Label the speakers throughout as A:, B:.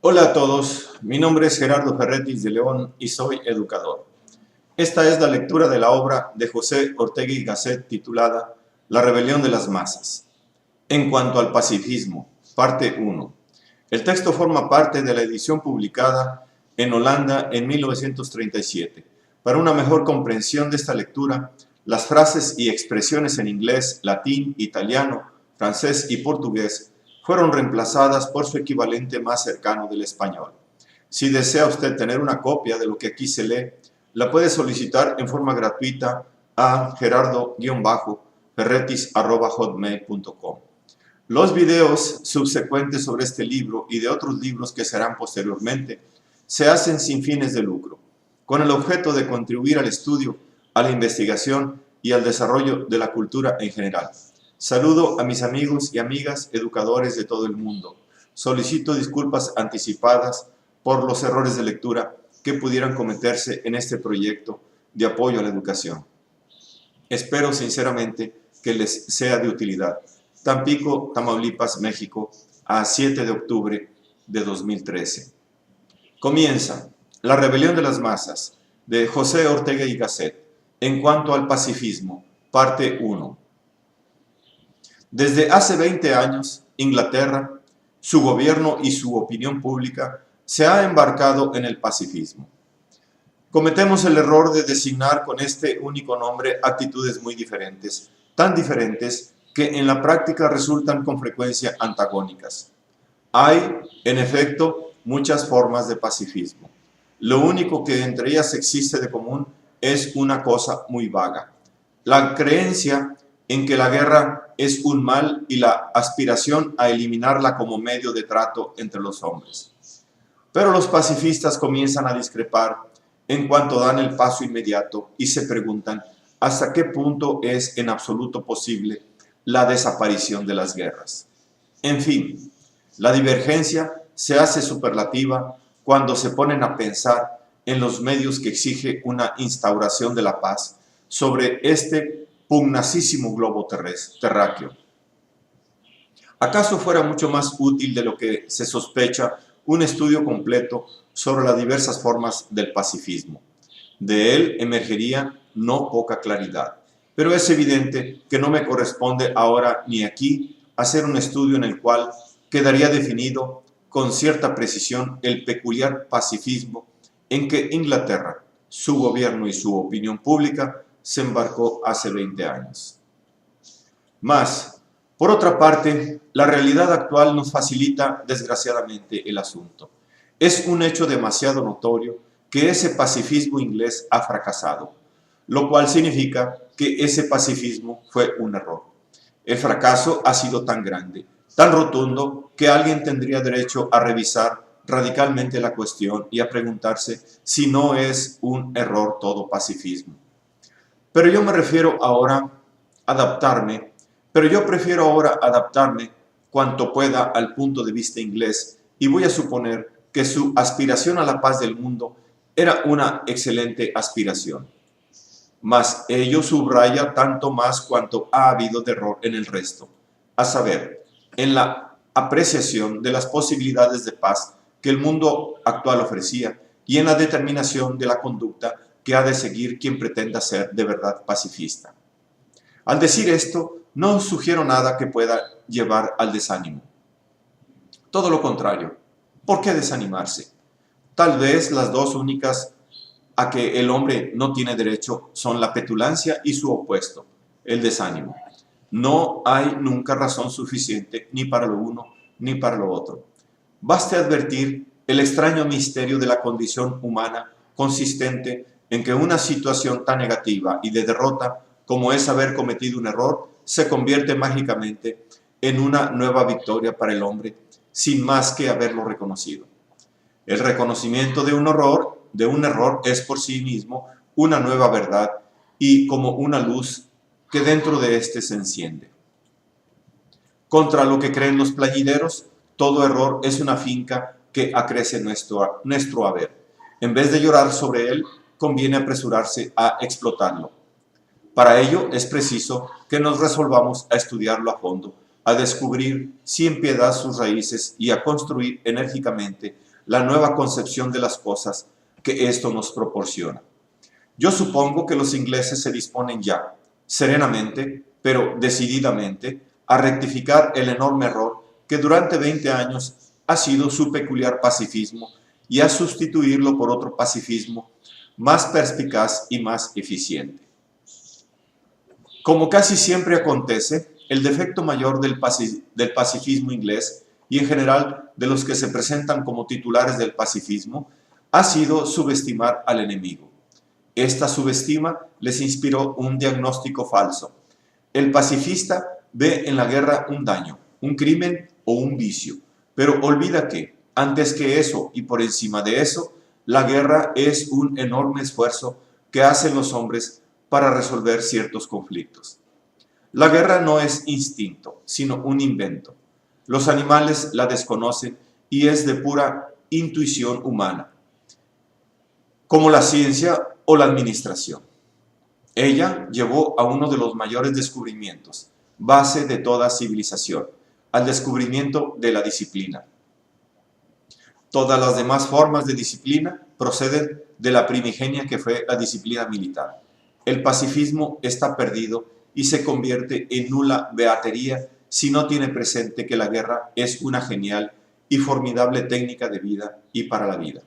A: Hola a todos, mi nombre es Gerardo Ferretis de León y soy educador. Esta es la lectura de la obra de José Ortega y Gasset titulada La rebelión de las masas. En cuanto al pacifismo, parte 1. El texto forma parte de la edición publicada en Holanda en 1937. Para una mejor comprensión de esta lectura, las frases y expresiones en inglés, latín, italiano, francés y portugués fueron reemplazadas por su equivalente más cercano del español. Si desea usted tener una copia de lo que aquí se lee, la puede solicitar en forma gratuita a gerardo-ferretis@hotmail.com. Los videos subsecuentes sobre este libro y de otros libros que serán posteriormente se hacen sin fines de lucro, con el objeto de contribuir al estudio, a la investigación y al desarrollo de la cultura en general. Saludo a mis amigos y amigas educadores de todo el mundo. Solicito disculpas anticipadas por los errores de lectura que pudieran cometerse en este proyecto de apoyo a la educación. Espero sinceramente que les sea de utilidad. Tampico, Tamaulipas, México, a 7 de octubre de 2013. Comienza La rebelión de las masas, de José Ortega y Gasset, en cuanto al pacifismo, parte 1. Desde hace 20 años, Inglaterra, su gobierno y su opinión pública se ha embarcado en el pacifismo. Cometemos el error de designar con este único nombre actitudes muy diferentes, tan diferentes que en la práctica resultan con frecuencia antagónicas. Hay, en efecto, muchas formas de pacifismo. Lo único que entre ellas existe de común es una cosa muy vaga: la creencia en que la guerra es un mal y la aspiración a eliminarla como medio de trato entre los hombres. Pero los pacifistas comienzan a discrepar en cuanto dan el paso inmediato y se preguntan hasta qué punto es en absoluto posible la desaparición de las guerras. En fin, la divergencia se hace superlativa cuando se ponen a pensar en los medios que exige una instauración de la paz sobre este pugnacísimo globo terráqueo. ¿Acaso fuera mucho más útil de lo que se sospecha un estudio completo sobre las diversas formas del pacifismo? De él emergería no poca claridad, pero es evidente que no me corresponde ahora ni aquí hacer un estudio en el cual quedaría definido con cierta precisión el peculiar pacifismo en que Inglaterra, su gobierno y su opinión pública se embarcó hace 20 años. Mas, por otra parte, la realidad actual nos facilita desgraciadamente el asunto. Es un hecho demasiado notorio que ese pacifismo inglés ha fracasado, lo cual significa que ese pacifismo fue un error. El fracaso ha sido tan grande, tan rotundo, que alguien tendría derecho a revisar radicalmente la cuestión y a preguntarse si no es un error todo pacifismo. Pero yo prefiero ahora adaptarme cuanto pueda al punto de vista inglés, y voy a suponer que su aspiración a la paz del mundo era una excelente aspiración. Mas ello subraya tanto más cuanto ha habido de error en el resto, a saber, en la apreciación de las posibilidades de paz que el mundo actual ofrecía y en la determinación de la conducta que ha de seguir quien pretenda ser de verdad pacifista. Al decir esto, no sugiero nada que pueda llevar al desánimo. Todo lo contrario. ¿Por qué desanimarse? Tal vez las dos únicas a que el hombre no tiene derecho son la petulancia y su opuesto, el desánimo. No hay nunca razón suficiente ni para lo uno ni para lo otro. Baste advertir el extraño misterio de la condición humana consistente en que una situación tan negativa y de derrota como es haber cometido un error se convierte mágicamente en una nueva victoria para el hombre sin más que haberlo reconocido. El reconocimiento de un error es por sí mismo una nueva verdad y como una luz que dentro de éste se enciende. Contra lo que creen los plañideros, todo error es una finca que acrece nuestro haber. En vez de llorar sobre él, conviene apresurarse a explotarlo. Para ello es preciso que nos resolvamos a estudiarlo a fondo, a descubrir sin piedad sus raíces y a construir enérgicamente la nueva concepción de las cosas que esto nos proporciona. Yo supongo que los ingleses se disponen ya, serenamente, pero decididamente, a rectificar el enorme error que durante 20 años ha sido su peculiar pacifismo y a sustituirlo por otro pacifismo más perspicaz y más eficiente. Como casi siempre acontece, el defecto mayor del pacifismo inglés y en general de los que se presentan como titulares del pacifismo ha sido subestimar al enemigo. Esta subestima les inspiró un diagnóstico falso. El pacifista ve en la guerra un daño, un crimen o un vicio, pero olvida que, antes que eso y por encima de eso, la guerra es un enorme esfuerzo que hacen los hombres para resolver ciertos conflictos. La guerra no es instinto, sino un invento. Los animales la desconocen y es de pura intuición humana, como la ciencia o la administración. Ella llevó a uno de los mayores descubrimientos, base de toda civilización, al descubrimiento de la disciplina. Todas las demás formas de disciplina proceden de la primigenia que fue la disciplina militar. El pacifismo está perdido y se convierte en nula beatería si no tiene presente que la guerra es una genial y formidable técnica de vida y para la vida.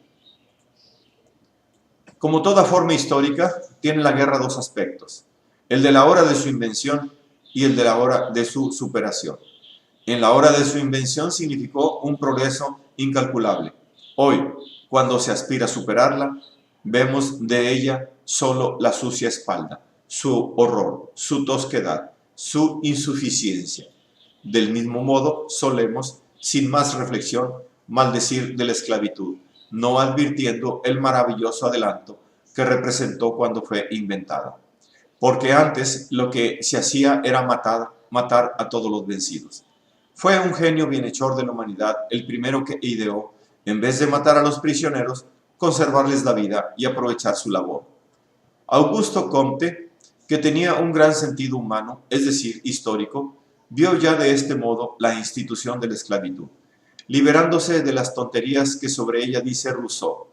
A: Como toda forma histórica, tiene la guerra dos aspectos, el de la hora de su invención y el de la hora de su superación. En la hora de su invención significó un progreso incalculable. Hoy, cuando se aspira a superarla, vemos de ella solo la sucia espalda, su horror, su tosquedad, su insuficiencia. Del mismo modo, solemos, sin más reflexión, maldecir de la esclavitud, no advirtiendo el maravilloso adelanto que representó cuando fue inventada. Porque antes lo que se hacía era matar a todos los vencidos. Fue un genio bienhechor de la humanidad el primero que ideó, en vez de matar a los prisioneros, conservarles la vida y aprovechar su labor. Augusto Comte, que tenía un gran sentido humano, es decir, histórico, vio ya de este modo la institución de la esclavitud, liberándose de las tonterías que sobre ella dice Rousseau.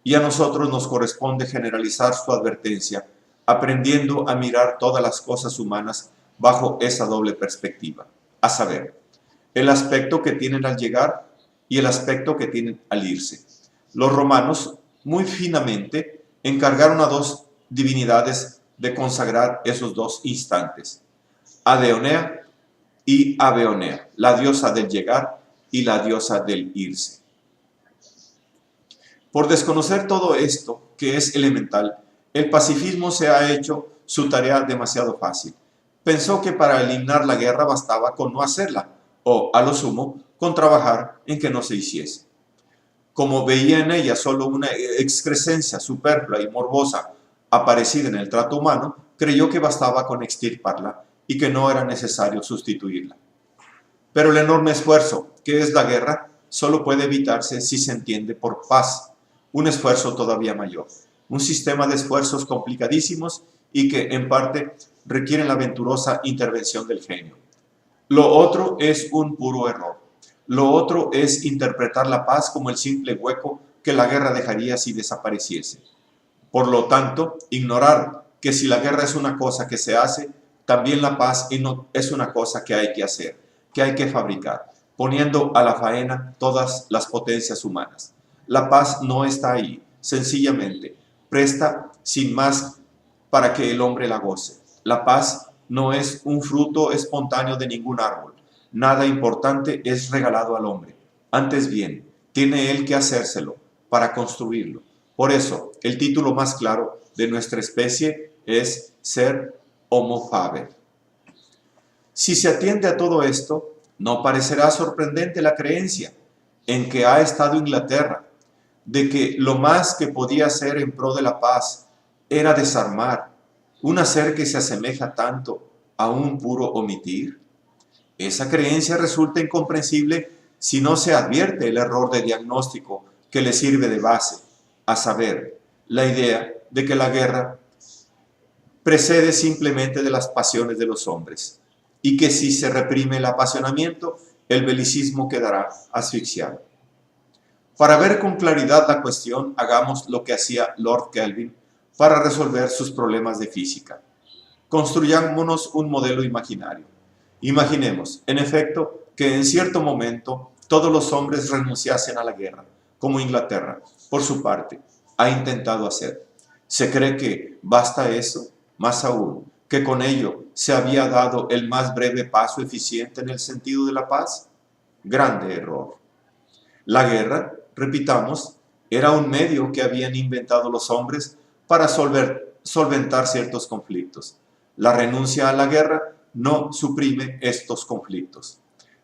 A: Y a nosotros nos corresponde generalizar su advertencia, aprendiendo a mirar todas las cosas humanas bajo esa doble perspectiva, a saber, el aspecto que tienen al llegar y el aspecto que tienen al irse. Los romanos, muy finamente, encargaron a dos divinidades de consagrar esos dos instantes, Adeonea y Aveonea, la diosa del llegar y la diosa del irse. Por desconocer todo esto, que es elemental, el pacifismo se ha hecho su tarea demasiado fácil. Pensó que para eliminar la guerra bastaba con no hacerla, o, a lo sumo, con trabajar en que no se hiciese. Como veía en ella solo una excrescencia superflua y morbosa aparecida en el trato humano, creyó que bastaba con extirparla y que no era necesario sustituirla. Pero el enorme esfuerzo que es la guerra solo puede evitarse si se entiende por paz, un esfuerzo todavía mayor, un sistema de esfuerzos complicadísimos y que en parte requieren la aventurosa intervención del genio. Lo otro es un puro error. Lo otro es interpretar la paz como el simple hueco que la guerra dejaría si desapareciese. Por lo tanto, ignorar que si la guerra es una cosa que se hace, también la paz es una cosa que hay que hacer, que hay que fabricar, poniendo a la faena todas las potencias humanas. La paz no está ahí, sencillamente, presta sin más para que el hombre la goce. La paz no es un fruto espontáneo de ningún árbol. Nada importante es regalado al hombre. Antes bien, tiene él que hacérselo para construirlo. Por eso, el título más claro de nuestra especie es ser Homo faber. Si se atiende a todo esto, no parecerá sorprendente la creencia en que ha estado Inglaterra, de que lo más que podía hacer en pro de la paz era desarmar, un hacer que se asemeja tanto a un puro omitir. Esa creencia resulta incomprensible si no se advierte el error de diagnóstico que le sirve de base, a saber, la idea de que la guerra precede simplemente de las pasiones de los hombres y que si se reprime el apasionamiento, el belicismo quedará asfixiado. Para ver con claridad la cuestión, hagamos lo que hacía Lord Kelvin para resolver sus problemas de física. Construyámonos un modelo imaginario. Imaginemos, en efecto, que en cierto momento todos los hombres renunciasen a la guerra, como Inglaterra, por su parte, ha intentado hacer. ¿Se cree que basta eso? Más aún, que con ello se había dado el más breve paso eficiente en el sentido de la paz. Grande error. La guerra, repitamos, era un medio que habían inventado los hombres para solventar ciertos conflictos. La renuncia a la guerra no suprime estos conflictos.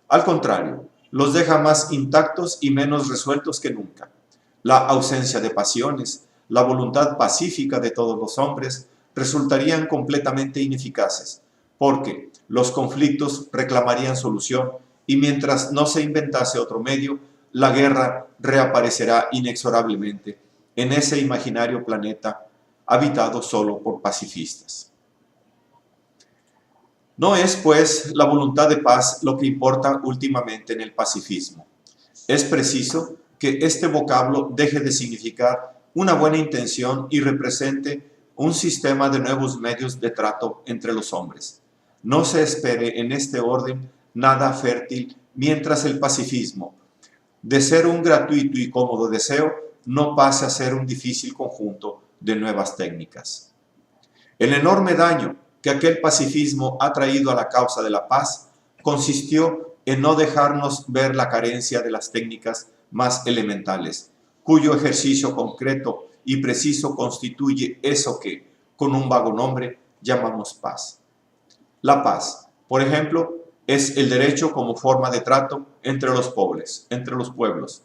A: Al contrario, los deja más intactos y menos resueltos que nunca. La ausencia de pasiones, la voluntad pacífica de todos los hombres resultarían completamente ineficaces, porque los conflictos reclamarían solución y mientras no se inventase otro medio, la guerra reaparecerá inexorablemente en ese imaginario planeta habitado solo por pacifistas. No es, pues, la voluntad de paz lo que importa últimamente en el pacifismo. Es preciso que este vocablo deje de significar una buena intención y represente un sistema de nuevos medios de trato entre los hombres. No se espere en este orden nada fértil mientras el pacifismo, de ser un gratuito y cómodo deseo, no pase a ser un difícil conjunto de nuevas técnicas. El enorme daño que aquel pacifismo ha traído a la causa de la paz consistió en no dejarnos ver la carencia de las técnicas más elementales, cuyo ejercicio concreto y preciso constituye eso que, con un vago nombre, llamamos paz. La paz, por ejemplo, es el derecho como forma de trato entre los pueblos.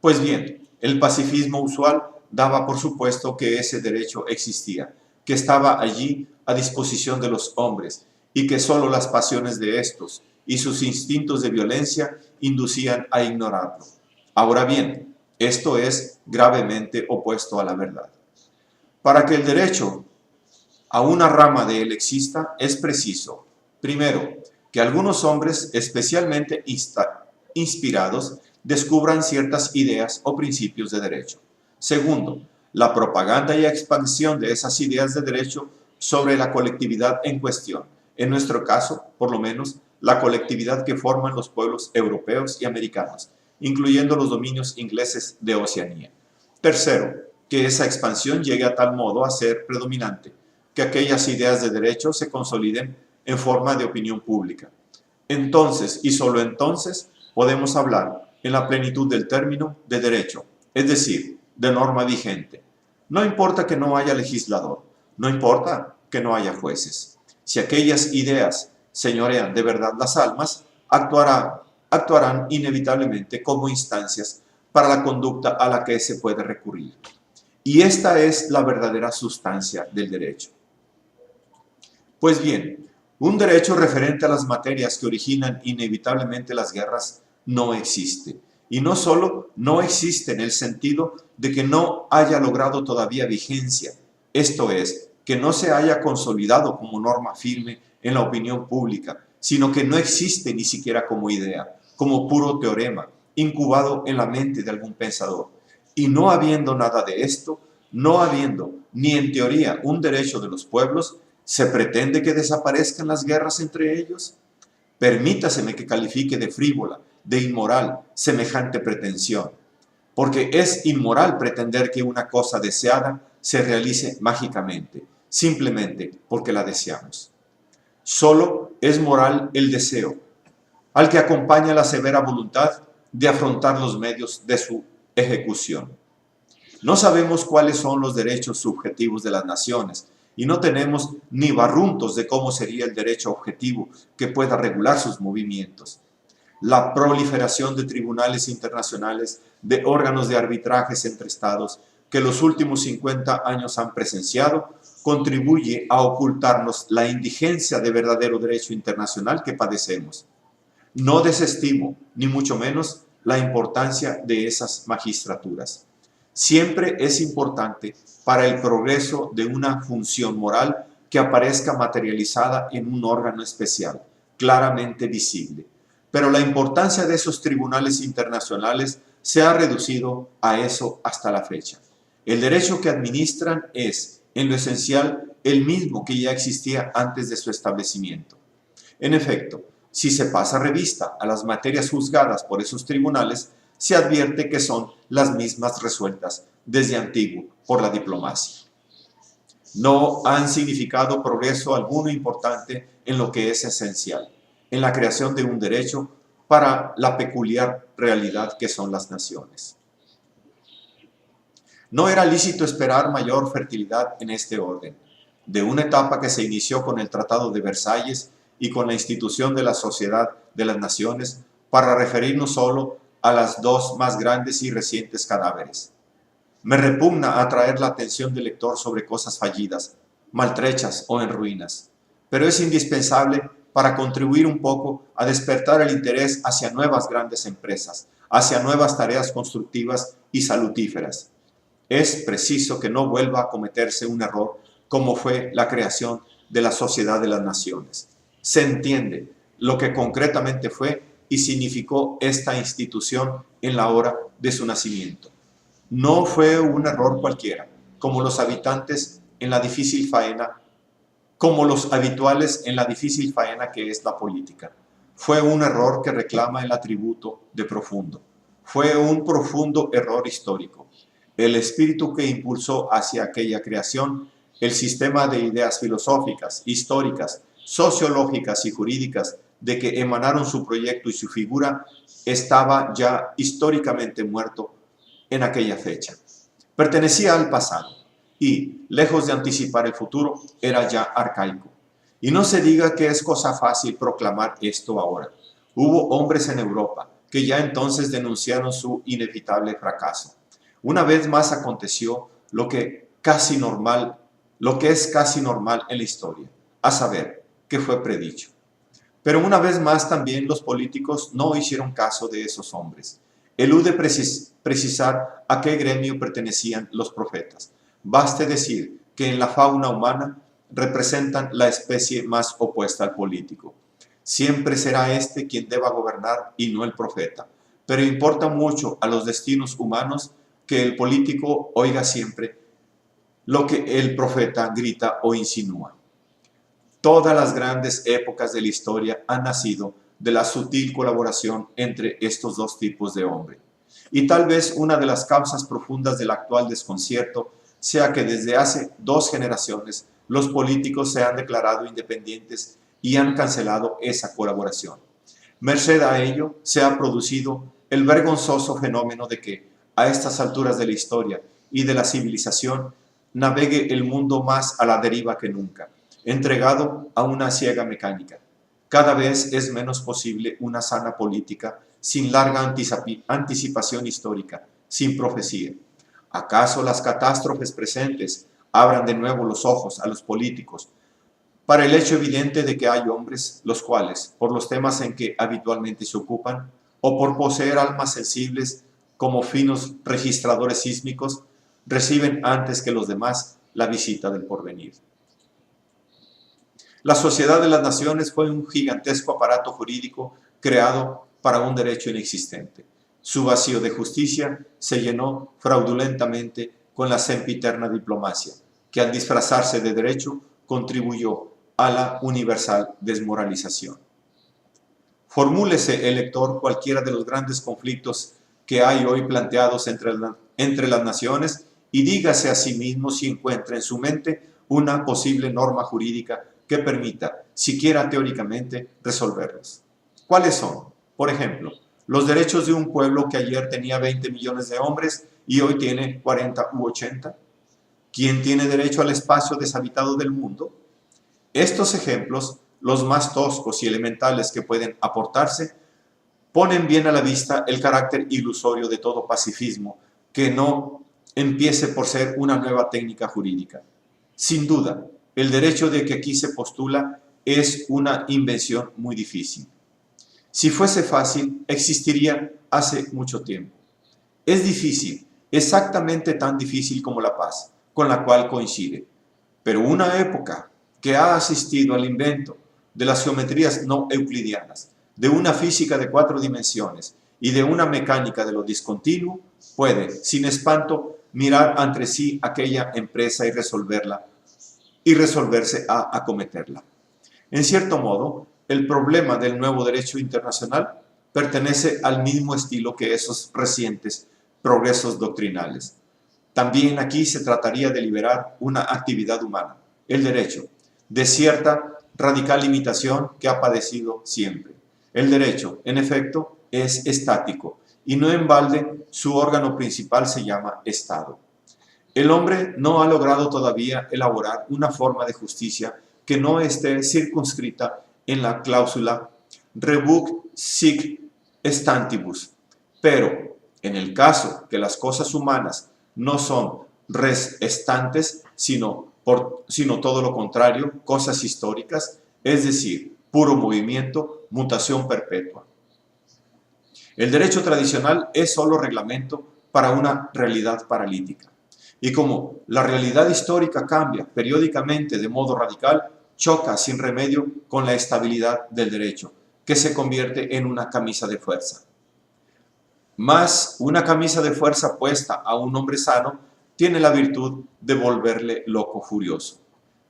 A: Pues bien, el pacifismo usual daba por supuesto que ese derecho existía, que estaba allí a disposición de los hombres y que solo las pasiones de estos y sus instintos de violencia inducían a ignorarlo. Ahora bien, esto es gravemente opuesto a la verdad. Para que el derecho a una rama de él exista, es preciso, primero, que algunos hombres especialmente inspirados descubran ciertas ideas o principios de derecho. Segundo, la propaganda y expansión de esas ideas de derecho sobre la colectividad en cuestión. En nuestro caso, por lo menos, la colectividad que forman los pueblos europeos y americanos, incluyendo los dominios ingleses de Oceanía. Tercero, que esa expansión llegue a tal modo a ser predominante, que aquellas ideas de derecho se consoliden en forma de opinión pública. Entonces, y solo entonces, podemos hablar en la plenitud del término de derecho, es decir, de norma vigente. No importa que no haya legislador, no importa que no haya jueces. Si aquellas ideas señorean de verdad las almas, actuarán inevitablemente como instancias para la conducta a la que se puede recurrir. Y esta es la verdadera sustancia del derecho. Pues bien, un derecho referente a las materias que originan inevitablemente las guerras no existe. Y no solo no existe en el sentido de que no haya logrado todavía vigencia, esto es, que no se haya consolidado como norma firme en la opinión pública, sino que no existe ni siquiera como idea, como puro teorema, incubado en la mente de algún pensador. Y no habiendo nada de esto, no habiendo ni en teoría un derecho de los pueblos, ¿se pretende que desaparezcan las guerras entre ellos? Permítaseme que califique de frívola, de inmoral, semejante pretensión, porque es inmoral pretender que una cosa deseada se realice mágicamente, simplemente porque la deseamos. Solo es moral el deseo, al que acompaña la severa voluntad de afrontar los medios de su ejecución. No sabemos cuáles son los derechos subjetivos de las naciones, y no tenemos ni barruntos de cómo sería el derecho objetivo que pueda regular sus movimientos. La proliferación de tribunales internacionales, de órganos de arbitrajes entre estados, que los últimos 50 años han presenciado, contribuye a ocultarnos la indigencia de verdadero derecho internacional que padecemos. No desestimo, ni mucho menos, la importancia de esas magistraturas. Siempre es importante para el progreso de una función moral que aparezca materializada en un órgano especial, claramente visible. Pero la importancia de esos tribunales internacionales se ha reducido a eso hasta la fecha. El derecho que administran es, en lo esencial, el mismo que ya existía antes de su establecimiento. En efecto, si se pasa revista a las materias juzgadas por esos tribunales, se advierte que son las mismas resueltas desde antiguo por la diplomacia. No han significado progreso alguno importante en lo que es esencial, en la creación de un derecho para la peculiar realidad que son las naciones. No era lícito esperar mayor fertilidad en este orden, de una etapa que se inició con el Tratado de Versalles y con la institución de la Sociedad de las Naciones, para referirnos solo a las dos más grandes y recientes cadáveres. Me repugna atraer la atención del lector sobre cosas fallidas, maltrechas o en ruinas, pero es indispensable para contribuir un poco a despertar el interés hacia nuevas grandes empresas, hacia nuevas tareas constructivas y salutíferas. Es preciso que no vuelva a cometerse un error como fue la creación de la Sociedad de las Naciones. Se entiende lo que concretamente fue y significó esta institución en la hora de su nacimiento. No fue un error cualquiera, como los habituales en la difícil faena que es la política. Fue un error que reclama el atributo de profundo. Fue un profundo error histórico. El espíritu que impulsó hacia aquella creación, el sistema de ideas filosóficas, históricas, sociológicas y jurídicas de que emanaron su proyecto y su figura, estaba ya históricamente muerto en aquella fecha. Pertenecía al pasado y, lejos de anticipar el futuro, era ya arcaico. Y no se diga que es cosa fácil proclamar esto ahora. Hubo hombres en Europa que ya entonces denunciaron su inevitable fracaso. Una vez más aconteció lo que es casi normal en la historia, a saber, que fue predicho. Pero una vez más también los políticos no hicieron caso de esos hombres. Elude precisar a qué gremio pertenecían los profetas. Baste decir que en la fauna humana representan la especie más opuesta al político. Siempre será este quien deba gobernar y no el profeta. Pero importa mucho a los destinos humanos que el político oiga siempre lo que el profeta grita o insinúa. Todas las grandes épocas de la historia han nacido de la sutil colaboración entre estos dos tipos de hombre. Y tal vez una de las causas profundas del actual desconcierto sea que desde hace 2 generaciones los políticos se han declarado independientes y han cancelado esa colaboración. Merced a ello se ha producido el vergonzoso fenómeno de que, a estas alturas de la historia y de la civilización, navegue el mundo más a la deriva que nunca, entregado a una ciega mecánica. Cada vez es menos posible una sana política sin larga anticipación histórica, sin profecía. ¿Acaso las catástrofes presentes abran de nuevo los ojos a los políticos para el hecho evidente de que hay hombres los cuales, por los temas en que habitualmente se ocupan, o por poseer almas sensibles como finos registradores sísmicos, reciben antes que los demás la visita del porvenir? La Sociedad de las Naciones fue un gigantesco aparato jurídico creado para un derecho inexistente. Su vacío de justicia se llenó fraudulentamente con la sempiterna diplomacia, que al disfrazarse de derecho contribuyó a la universal desmoralización. Formúlese el lector cualquiera de los grandes conflictos que hay hoy planteados entre las naciones y dígase a sí mismo si encuentra en su mente una posible norma jurídica que permita, siquiera teóricamente, resolverlos. ¿Cuáles son? Por ejemplo, los derechos de un pueblo que ayer tenía 20 millones de hombres y hoy tiene 40 u 80. ¿Quién tiene derecho al espacio deshabitado del mundo? Estos ejemplos, los más toscos y elementales que pueden aportarse, ponen bien a la vista el carácter ilusorio de todo pacifismo que no empiece por ser una nueva técnica jurídica. Sin duda, el derecho de que aquí se postula es una invención muy difícil. Si fuese fácil, existiría hace mucho tiempo. Es difícil, exactamente tan difícil como la paz, con la cual coincide. Pero una época que ha asistido al invento de las geometrías no euclidianas, de una física de 4 dimensiones y de una mecánica de lo discontinuo, puede, sin espanto, mirar ante sí aquella empresa y resolverse a acometerla. En cierto modo, el problema del nuevo derecho internacional pertenece al mismo estilo que esos recientes progresos doctrinales. También aquí se trataría de liberar una actividad humana, el derecho, de cierta radical limitación que ha padecido siempre. El derecho, en efecto, es estático y no en balde su órgano principal se llama Estado. El hombre no ha logrado todavía elaborar una forma de justicia que no esté circunscrita en la cláusula rebus sic stantibus, pero en el caso que las cosas humanas no son res estantes, sino todo lo contrario, cosas históricas, es decir, puro movimiento, mutación perpetua. El derecho tradicional es solo reglamento para una realidad paralítica. Y como la realidad histórica cambia periódicamente de modo radical, choca sin remedio con la estabilidad del derecho, que se convierte en una camisa de fuerza. Mas una camisa de fuerza puesta a un hombre sano tiene la virtud de volverle loco furioso.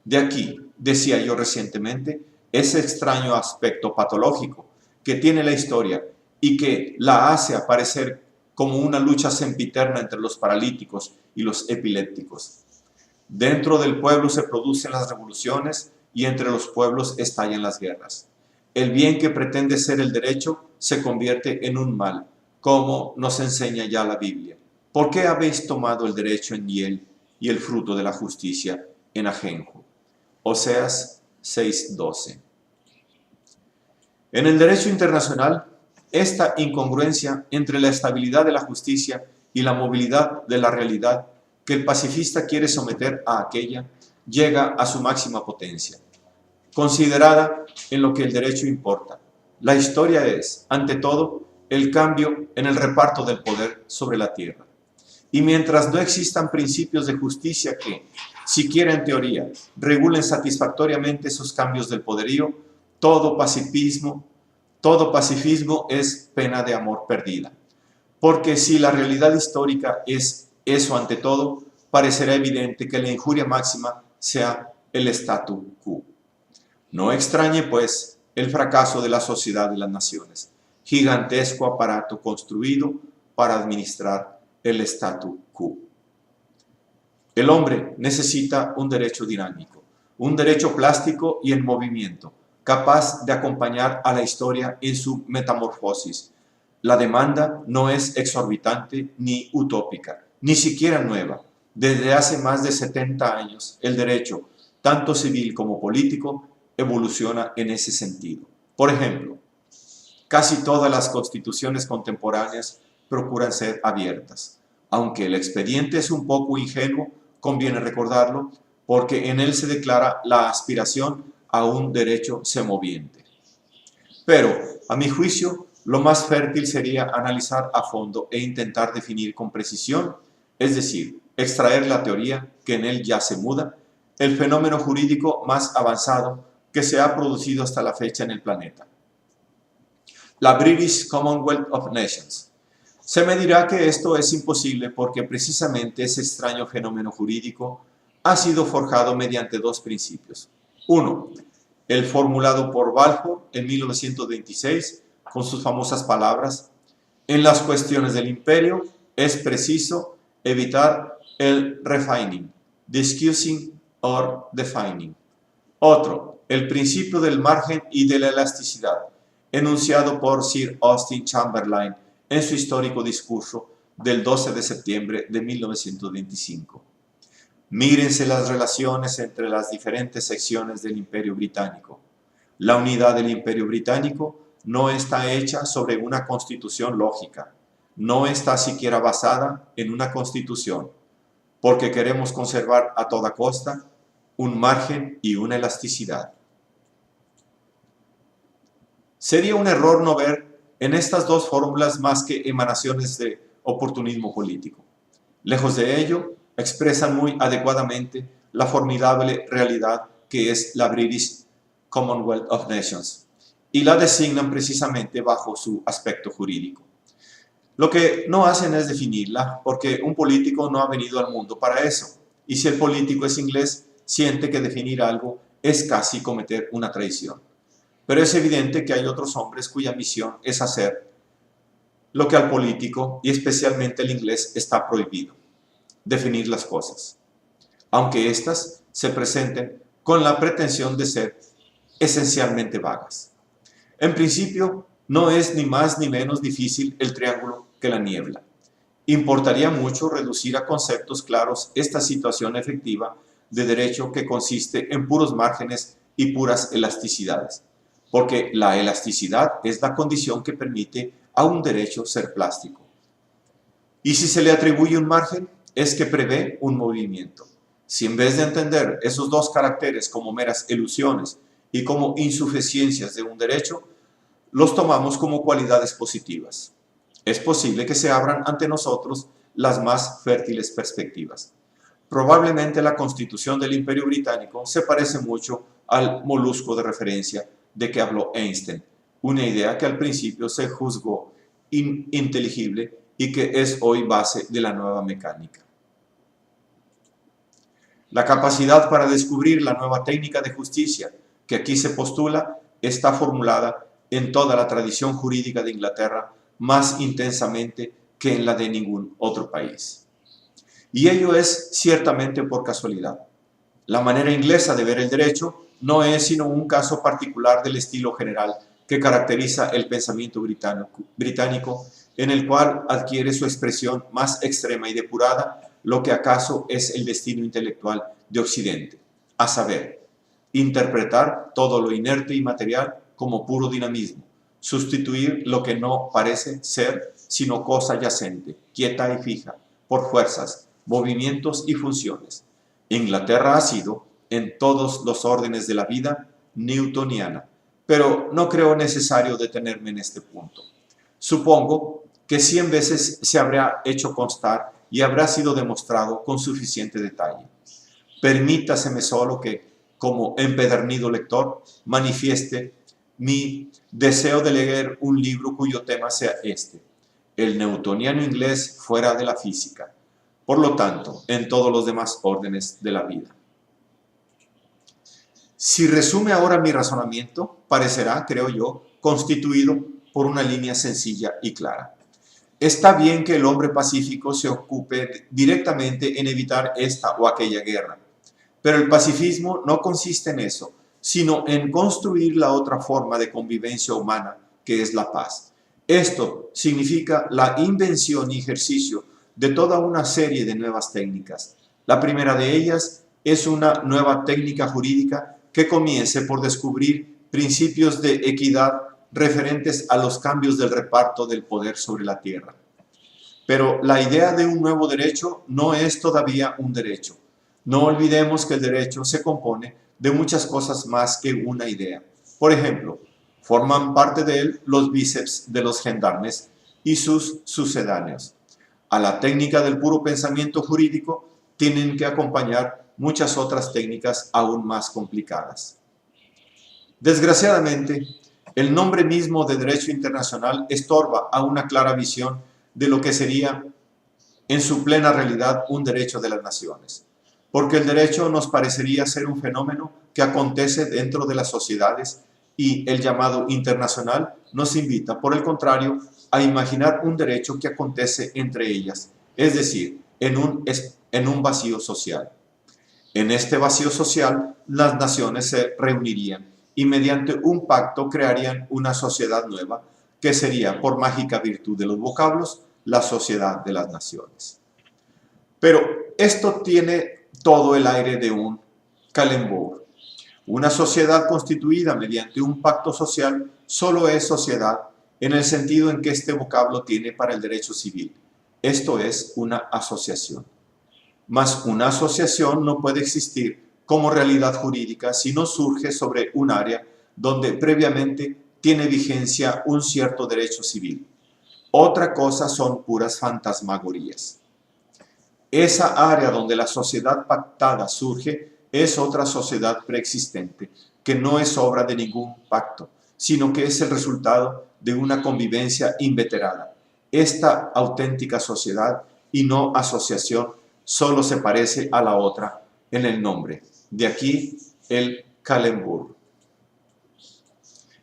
A: De aquí, decía yo recientemente, ese extraño aspecto patológico que tiene la historia y que la hace aparecer como una lucha sempiterna entre los paralíticos y los epilépticos. Dentro del pueblo se producen las revoluciones y entre los pueblos estallan las guerras. El bien que pretende ser el derecho se convierte en un mal, como nos enseña ya la Biblia. ¿Por qué habéis tomado el derecho en hiel y el fruto de la justicia en ajenjo? Oseas 6:12. En el derecho internacional, esta incongruencia entre la estabilidad de la justicia y la movilidad de la realidad que el pacifista quiere someter a aquella, llega a su máxima potencia. Considerada en lo que el derecho importa, la historia es, ante todo, el cambio en el reparto del poder sobre la tierra. Y mientras no existan principios de justicia que, siquiera en teoría, regulen satisfactoriamente esos cambios del poderío, todo pacifismo es pena de amor perdida. Porque si la realidad histórica es eso ante todo, parecerá evidente que la injuria máxima sea el statu quo. No extrañe, pues, el fracaso de la sociedad de las naciones, gigantesco aparato construido para administrar el statu quo. El hombre necesita un derecho dinámico, un derecho plástico y en movimiento, capaz de acompañar a la historia en su metamorfosis. La demanda no es exorbitante ni utópica, ni siquiera nueva. Desde hace más de 70 años, el derecho, tanto civil como político, evoluciona en ese sentido. Por ejemplo, casi todas las constituciones contemporáneas procuran ser abiertas. Aunque el expediente es un poco ingenuo, conviene recordarlo, porque en él se declara la aspiración a un derecho semoviente. Pero, a mi juicio, lo más fértil sería analizar a fondo e intentar definir con precisión, es decir, extraer la teoría que en él ya se muda, el fenómeno jurídico más avanzado que se ha producido hasta la fecha en el planeta. La British Commonwealth of Nations. Se me dirá que esto es imposible porque precisamente ese extraño fenómeno jurídico ha sido forjado mediante dos principios. Uno, el formulado por Balfour en 1926 con sus famosas palabras: en las cuestiones del imperio es preciso evitar el refining, discussing or defining. Otro, el principio del margen y de la elasticidad, enunciado por Sir Austin Chamberlain en su histórico discurso del 12 de septiembre de 1925. Mírense las relaciones entre las diferentes secciones del Imperio Británico. La unidad del Imperio Británico no está hecha sobre una constitución lógica, no está siquiera basada en una constitución, porque queremos conservar a toda costa un margen y una elasticidad. Sería un error no ver en estas dos fórmulas más que emanaciones de oportunismo político. Lejos de ello, expresan muy adecuadamente la formidable realidad que es la British Commonwealth of Nations y la designan precisamente bajo su aspecto jurídico. Lo que no hacen es definirla, porque un político no ha venido al mundo para eso. Y si el político es inglés, siente que definir algo es casi cometer una traición. Pero es evidente que hay otros hombres cuya misión es hacer lo que al político, y especialmente el inglés, está prohibido: definir las cosas, aunque éstas se presenten con la pretensión de ser esencialmente vagas. En principio, no es ni más ni menos difícil el triángulo que la niebla. Importaría mucho reducir a conceptos claros esta situación efectiva de derecho que consiste en puros márgenes y puras elasticidades, porque la elasticidad es la condición que permite a un derecho ser plástico. Y si se le atribuye un margen, es que prevé un movimiento. Si en vez de entender esos dos caracteres como meras ilusiones y como insuficiencias de un derecho, los tomamos como cualidades positivas, es posible que se abran ante nosotros las más fértiles perspectivas. Probablemente la constitución del Imperio Británico se parece mucho al molusco de referencia de que habló Einstein, una idea que al principio se juzgó ininteligible y que es hoy base de la nueva mecánica. La capacidad para descubrir la nueva técnica de justicia que aquí se postula está formulada en toda la tradición jurídica de Inglaterra más intensamente que en la de ningún otro país. Y ello es ciertamente por casualidad. La manera inglesa de ver el derecho no es sino un caso particular del estilo general que caracteriza el pensamiento británico, en el cual adquiere su expresión más extrema y depurada lo que acaso es el destino intelectual de Occidente, a saber, interpretar todo lo inerte y material como puro dinamismo, sustituir lo que no parece ser sino cosa yacente, quieta y fija, por fuerzas, movimientos y funciones. Inglaterra ha sido, en todos los órdenes de la vida, newtoniana, pero no creo necesario detenerme en este punto. Supongo que 100 veces se habrá hecho constar y habrá sido demostrado con suficiente detalle. Permítaseme solo que, como empedernido lector, manifieste mi deseo de leer un libro cuyo tema sea este: el newtoniano inglés fuera de la física, por lo tanto, en todos los demás órdenes de la vida. Si resume ahora mi razonamiento, parecerá, creo yo, constituido por una línea sencilla y clara. Está bien que el hombre pacífico se ocupe directamente en evitar esta o aquella guerra, pero el pacifismo no consiste en eso, sino en construir la otra forma de convivencia humana, que es la paz. Esto significa la invención y ejercicio de toda una serie de nuevas técnicas. La primera de ellas es una nueva técnica jurídica que comience por descubrir principios de equidad referentes a los cambios del reparto del poder sobre la tierra. Pero la idea de un nuevo derecho no es todavía un derecho. No olvidemos que el derecho se compone de muchas cosas más que una idea. Por ejemplo, forman parte de él los bíceps de los gendarmes y sus sucedáneos. A la técnica del puro pensamiento jurídico tienen que acompañar muchas otras técnicas aún más complicadas. Desgraciadamente, el nombre mismo de derecho internacional estorba a una clara visión de lo que sería en su plena realidad un derecho de las naciones, porque el derecho nos parecería ser un fenómeno que acontece dentro de las sociedades y el llamado internacional nos invita, por el contrario, a imaginar un derecho que acontece entre ellas, es decir, en un vacío social. En este vacío social, las naciones se reunirían y mediante un pacto crearían una sociedad nueva, que sería, por mágica virtud de los vocablos, la sociedad de las naciones. Pero esto tiene todo el aire de un calembour. Una sociedad constituida mediante un pacto social solo es sociedad en el sentido en que este vocablo tiene para el derecho civil. Esto es una asociación. Mas una asociación no puede existir como realidad jurídica si no surge sobre un área donde previamente tiene vigencia un cierto derecho civil. Otra cosa son puras fantasmagorías. Esa área donde la sociedad pactada surge es otra sociedad preexistente, que no es obra de ningún pacto, sino que es el resultado de una convivencia inveterada. esta auténtica sociedad y no asociación solo se parece a la otra en el nombre. De aquí el calembour.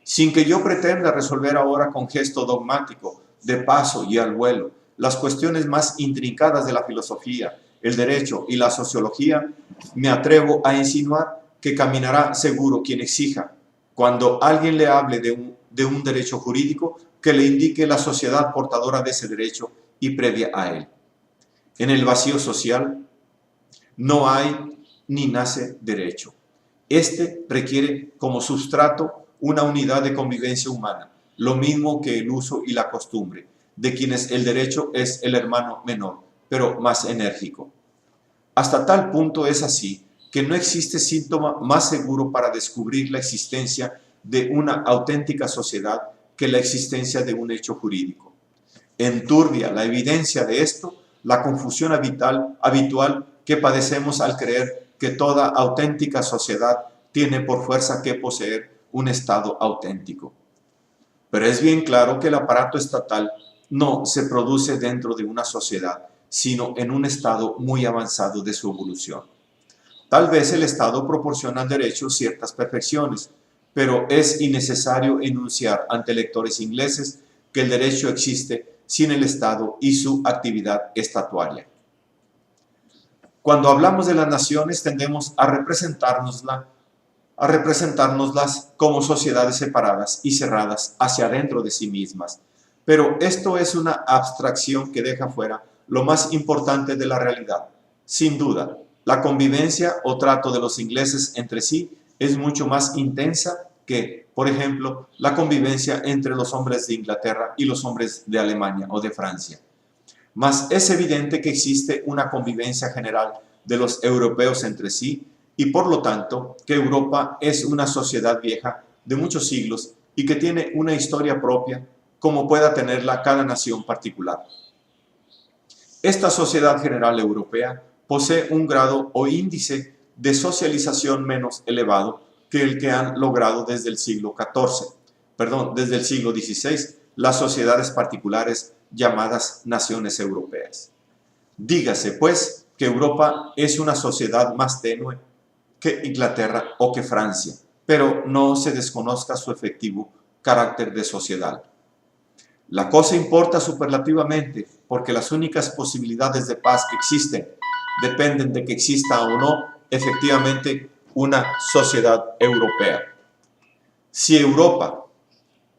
A: Sin que yo pretenda resolver ahora con gesto dogmático, de paso y al vuelo, las cuestiones más intrincadas de la filosofía, el derecho y la sociología, me atrevo a insinuar que caminará seguro quien exija, cuando alguien le hable de un derecho jurídico, que le indique la sociedad portadora de ese derecho y previa a él. En el vacío social no hay ni nace derecho. Este requiere como sustrato una unidad de convivencia humana, lo mismo que el uso y la costumbre, de quienes el derecho es el hermano menor, pero más enérgico. Hasta tal punto es así que no existe síntoma más seguro para descubrir la existencia de una auténtica sociedad que la existencia de un hecho jurídico. Enturbia la evidencia de esto la confusión habitual que padecemos al creer que toda auténtica sociedad tiene por fuerza que poseer un Estado auténtico. Pero es bien claro que el aparato estatal no se produce dentro de una sociedad, sino en un estado muy avanzado de su evolución. Tal vez el Estado proporciona al derecho ciertas perfecciones, pero es innecesario enunciar ante lectores ingleses que el derecho existe sin el Estado y su actividad estatuaria. Cuando hablamos de las naciones tendemos a representárnoslas como sociedades separadas y cerradas hacia adentro de sí mismas. Pero esto es una abstracción que deja fuera lo más importante de la realidad. Sin duda, la convivencia o trato de los ingleses entre sí es mucho más intensa que, por ejemplo, la convivencia entre los hombres de Inglaterra y los hombres de Alemania o de Francia. Mas es evidente que existe una convivencia general de los europeos entre sí y por lo tanto que Europa es una sociedad vieja de muchos siglos y que tiene una historia propia como pueda tenerla cada nación particular. Esta sociedad general europea posee un grado o índice de socialización menos elevado que el que han logrado desde el siglo XVI, las sociedades particulares llamadas naciones europeas. Dígase, pues, que Europa es una sociedad más tenue que Inglaterra o que Francia, pero no se desconozca su efectivo carácter de sociedad. La cosa importa superlativamente porque las únicas posibilidades de paz que existen dependen de que exista o no efectivamente una sociedad europea. Si Europa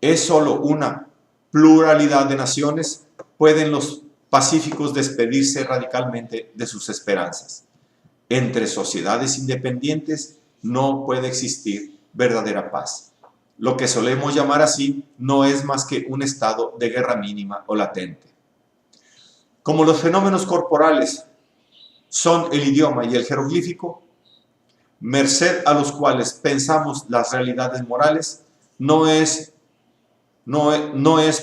A: es solo una pluralidad de naciones, pueden los pacíficos despedirse radicalmente de sus esperanzas. Entre sociedades independientes no puede existir verdadera paz. Lo que solemos llamar así no es más que un estado de guerra mínima o latente. Como los fenómenos corporales son el idioma y el jeroglífico, merced a los cuales pensamos las realidades morales, no es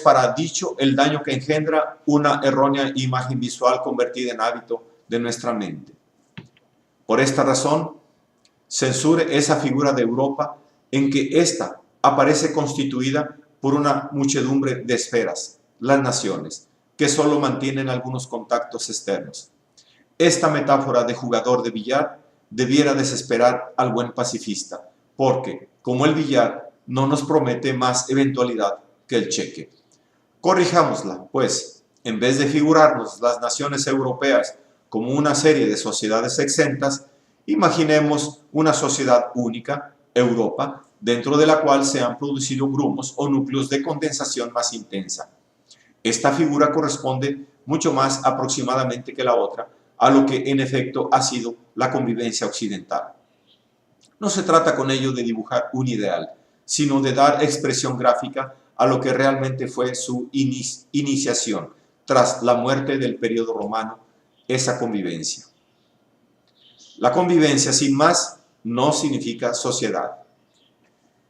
A: para dicho el daño que engendra una errónea imagen visual convertida en hábito de nuestra mente. Por esta razón, censure esa figura de Europa en que ésta aparece constituida por una muchedumbre de esferas, las naciones, que solo mantienen algunos contactos externos. Esta metáfora de jugador de billar debiera desesperar al buen pacifista, porque, como el billar, no nos promete más eventualidad que el cheque. Corrijámosla, pues, en vez de figurarnos las naciones europeas como una serie de sociedades exentas, imaginemos una sociedad única, Europa, dentro de la cual se han producido grumos o núcleos de condensación más intensa. Esta figura corresponde mucho más aproximadamente que la otra a lo que en efecto ha sido la convivencia occidental. No se trata con ello de dibujar un ideal, sino de dar expresión gráfica a lo que realmente fue su iniciación tras la muerte del periodo romano, esa convivencia. La convivencia, sin más, no significa sociedad.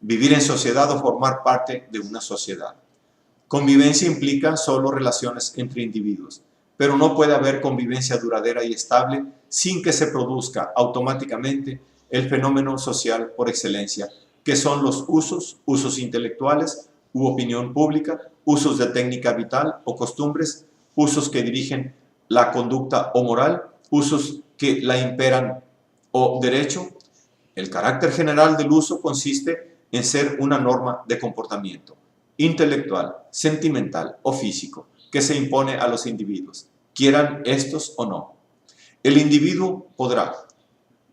A: Vivir en sociedad o formar parte de una sociedad. Convivencia implica solo relaciones entre individuos, pero no puede haber convivencia duradera y estable sin que se produzca automáticamente el fenómeno social por excelencia, que son los usos intelectuales u opinión pública usos de técnica vital o costumbres, usos que dirigen la conducta o moral, usos que la imperan o derecho. El carácter general del uso consiste en ser una norma de comportamiento intelectual, sentimental o físico que se impone a los individuos, quieran estos o no. El individuo podrá,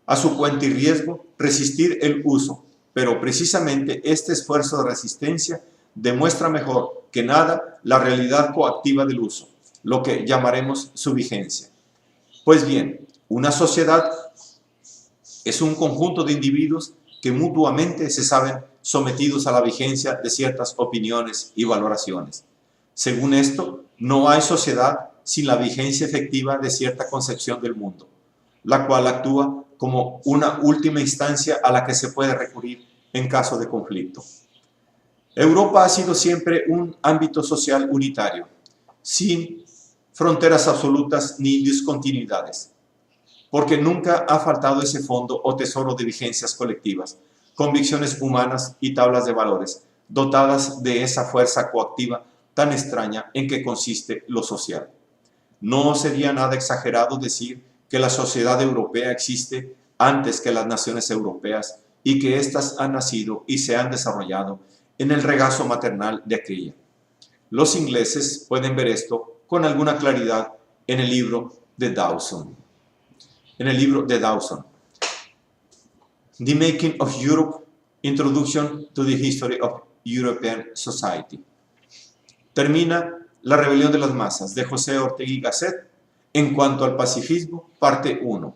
A: a su cuenta y riesgo, resistir el uso, pero precisamente este esfuerzo de resistencia demuestra mejor que nada la realidad coactiva del uso, lo que llamaremos su vigencia. Pues bien, una sociedad es un conjunto de individuos que mutuamente se saben sometidos a la vigencia de ciertas opiniones y valoraciones. Según esto, no hay sociedad sin la vigencia efectiva de cierta concepción del mundo, la cual actúa como una última instancia a la que se puede recurrir en caso de conflicto. Europa ha sido siempre un ámbito social unitario, sin fronteras absolutas ni discontinuidades, porque nunca ha faltado ese fondo o tesoro de vigencias colectivas, convicciones humanas y tablas de valores, dotadas de esa fuerza coactiva tan extraña en que consiste lo social. No sería nada exagerado decir que la sociedad europea existe antes que las naciones europeas y que éstas han nacido y se han desarrollado en el regazo maternal de aquella. Los ingleses pueden ver esto con alguna claridad en el libro de Dawson. The Making of Europe, Introduction to the History of European Society. Termina La rebelión de las masas, de José Ortega y Gasset, en cuanto al pacifismo, parte 1.